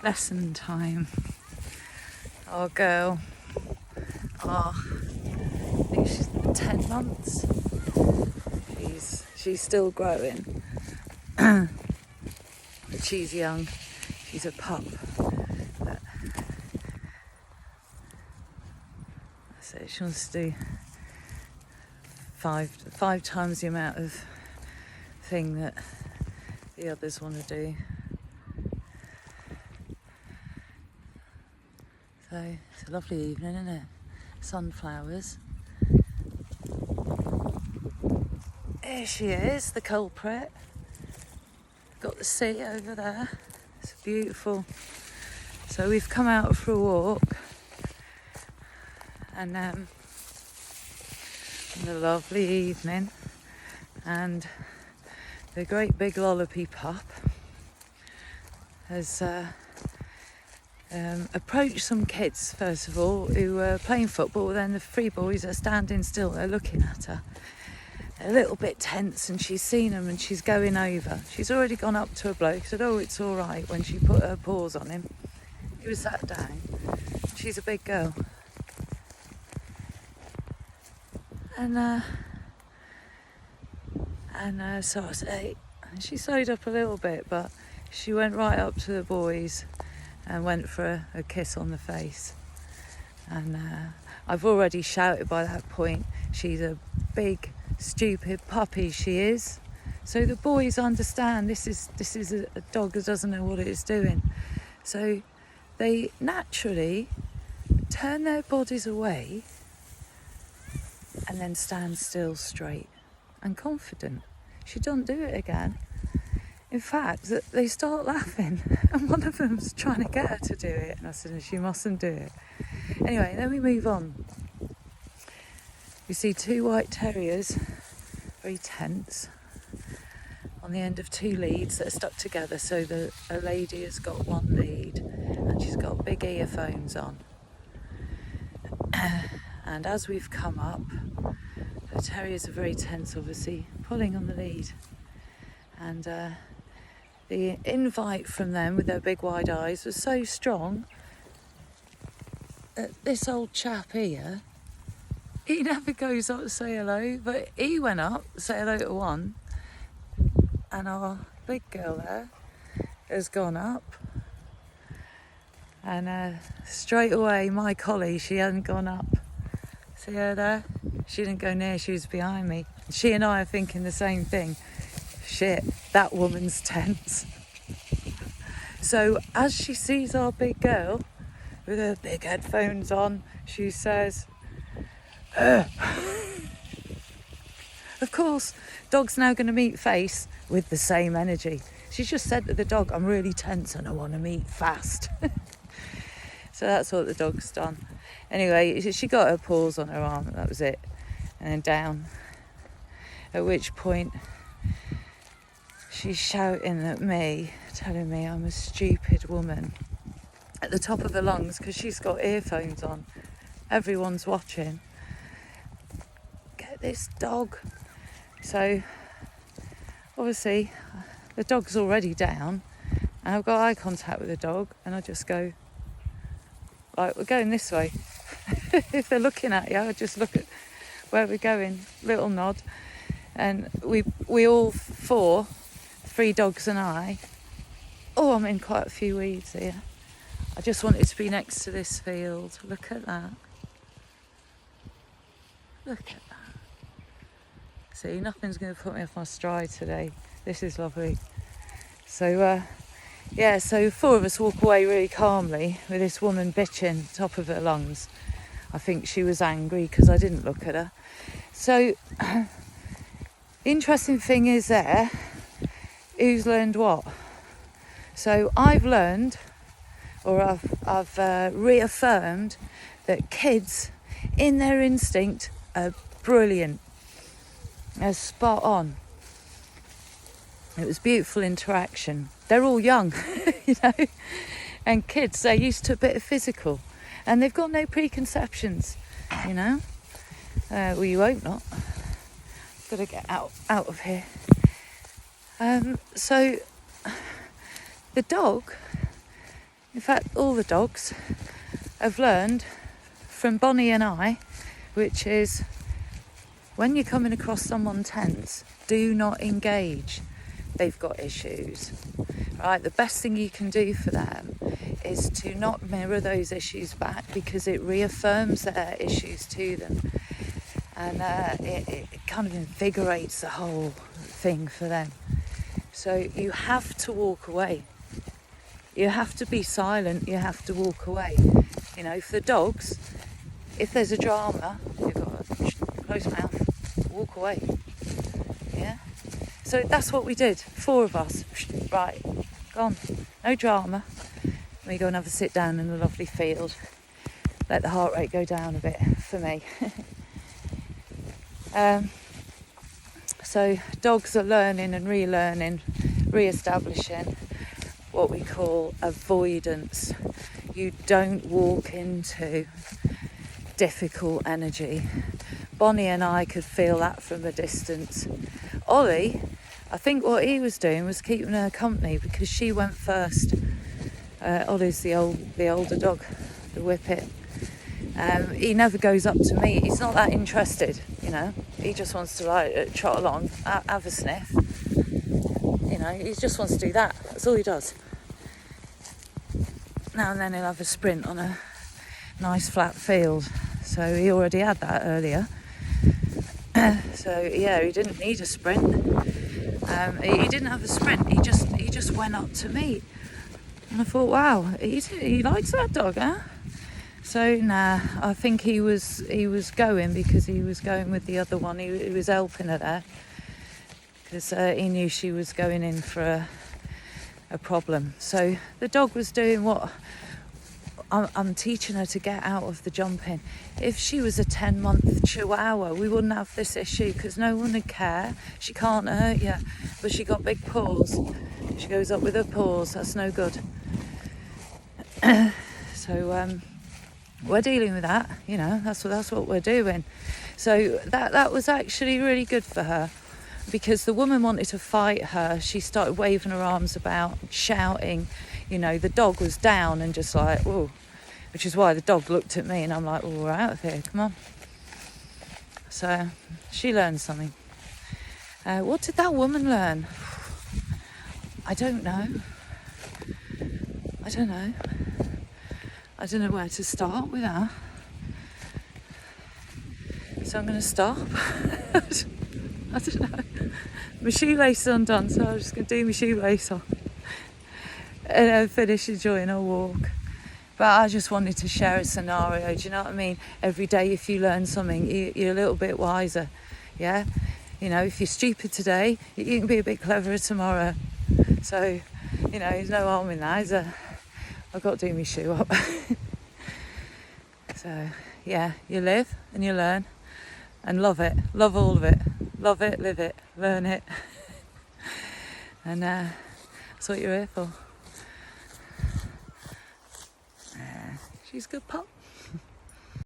Lesson time. Our girl, I think she's 10 months. She's still growing. But she's young. She's a pup. But so she wants to do five times the amount of thing that the others want to do. So it's a lovely evening, isn't it? Sunflowers. Here she is, the culprit. Got the sea over there. It's beautiful. So we've come out for a walk, and a lovely evening, and the great big lollopy pup has approached some kids, first of all, who were playing football. Then the three boys are standing still, they're looking at her. They're a little bit tense, and she's seen them and she's going over. She's already gone up to a bloke, said, "Oh, it's all right," when she put her paws on him. He was sat down. She's a big girl. And so I said, she slowed up a little bit, but she went right up to the boys and went for a kiss on the face. And I've already shouted by that point, she's a big, stupid puppy, she is. So the boys understand this is a dog that doesn't know what it is doing. So they naturally turn their bodies away and then stand still, straight and confident. She doesn't do it again. In fact, they start laughing, and one of them's trying to get her to do it, and I said, she mustn't do it. Anyway, then we move on. We see two white terriers, very tense, on the end of two leads that are stuck together. So a lady has got one lead, and she's got big earphones on. And as we've come up, the terriers are very tense, obviously, pulling on the lead. And the invite from them with their big wide eyes was so strong that this old chap here, he never goes up to say hello, but he went up to say hello to one, and our big girl there has gone up, and straight away my collie, she hadn't gone up. See her there? She didn't go near, she was behind me. She and I are thinking the same thing. Shit, that woman's tense. So as she sees our big girl with her big headphones on, she says, "Ugh." Of course, dog's now going to meet face with the same energy. She's just said to the dog, "I'm really tense and I want to meet fast." So that's what the dog's done. Anyway, she got her paws on her arm, that was it, and then down. At which point, she's shouting at me, telling me I'm a stupid woman at the top of her lungs because she's got earphones on. Everyone's watching. Get this dog. So, obviously, the dog's already down, and I've got eye contact with the dog, and I just go, like, we're going this way. If they're looking at you, I just look at where we're going, little nod, and we all four, three dogs and I. Oh, I'm in quite a few weeds here. I just wanted to be next to this field. Look at that. Look at that. See, nothing's going to put me off my stride today. This is lovely. So, so four of us walk away really calmly with this woman bitching top of her lungs. I think she was angry because I didn't look at her. So, the interesting thing is there, who's learned what? So I've learned, or I've reaffirmed, that kids, in their instinct, are brilliant. They're spot on. It was beautiful interaction. They're all young, you know, and kids, they're used to a bit of physical, and they've got no preconceptions, you know. Well, you hope not. Got to get out of here. So the dog In fact, all the dogs have learned from Bonnie and I, which is when you're coming across someone tense, do not engage. They've got issues, right? The best thing you can do for them is to not mirror those issues back, because it reaffirms their issues to them, and it kind of invigorates the whole thing for them. So you have to walk away. You have to be silent. You have to walk away. You know, for the dogs, if there's a drama, you've got to close mouth, walk away. Yeah. So that's what we did. 4 of us. Right, gone. No drama. We go and have a sit down in a lovely field. Let the heart rate go down a bit for me. So dogs are learning and relearning, re-establishing what we call avoidance. You don't walk into difficult energy. Bonnie and I could feel that from a distance. Ollie, I think what he was doing was keeping her company, because she went first. Ollie's the older dog, the whippet. He never goes up to me. He's not that interested, you know. He just wants to trot along, have a sniff. You know, he just wants to do that. That's all he does. Now and then he'll have a sprint on a nice flat field. So he already had that earlier. So yeah, he didn't need a sprint. He didn't have a sprint. He just went up to me, and I thought, wow, he likes that dog, huh? So I think he was going because he was going with the other one. He was helping her there because he knew she was going in for a problem. So the dog was doing what I'm teaching her to get out of the jumping. If she was a 10-month chihuahua, we wouldn't have this issue, because no one would care. She can't hurt you, but she got big paws. She goes up with her paws. That's no good. So we're dealing with that. You know, that's what we're doing. So that was actually really good for her, because the woman wanted to fight her. She started waving her arms about, shouting. You know, the dog was down and just like, whoa. Which is why the dog looked at me and I'm like, well, we're out of here, come on. So she learned something. What did that woman learn? I don't know. I don't know where to start with her. So I'm going to stop. I don't know. My shoelace is undone, so I'm just going to do my shoelace on and finish enjoying our walk. But I just wanted to share a scenario, do you know what I mean? Every day, if you learn something, you're a little bit wiser, yeah? You know, if you're stupid today, you can be a bit cleverer tomorrow. So, you know, there's no harm in that, is there? I've got to do my shoe up. So, yeah, you live and you learn and love it. Love all of it. Love it, live it, learn it. And that's what you're here for. She's a good pup.